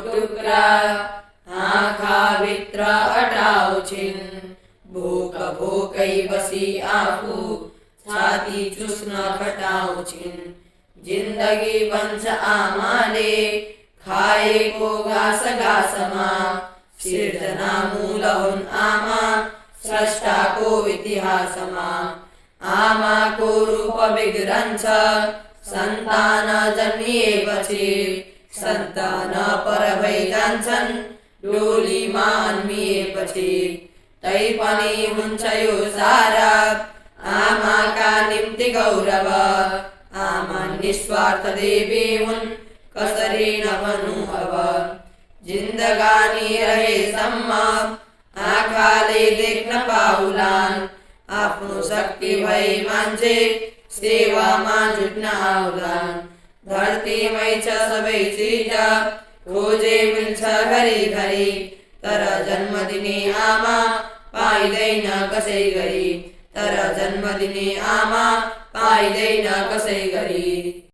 टुक्रा आँखा भित्र अटाउँछिन् भोक भोकै बसी आफू छाती चुस्न खटाउँछिन् जिन्दगी भन्छ आमाले खाएको घाँस घाँसमा सिर्जना मूल हुन् आमा स्रष्टाको इतिहासमा आमाको रूप बिग्रन्छ सन्तान जन्मिएपछि सन्तान पर भई जान्छन् डोलीमा अन्मिएपछि तैपनि हुन्छ यो सारा आमाका निम्ति गौरव आमा निस्वार्थ देवी हुन् कसरी नभनु अब जिन्दगानी रहेसम्म आँखाले देख्न पाउलान् आफ्नो शक्ति भई मान्छे सेवामा जुट्न आउलान् धरतीमै छ सबै चिज खोजे मिल्छ घरी घरी तर जन्म दिने आमा पाइँदैन कसै गरी तर जन्म दिने आमा पाइँदैन कसै गरी।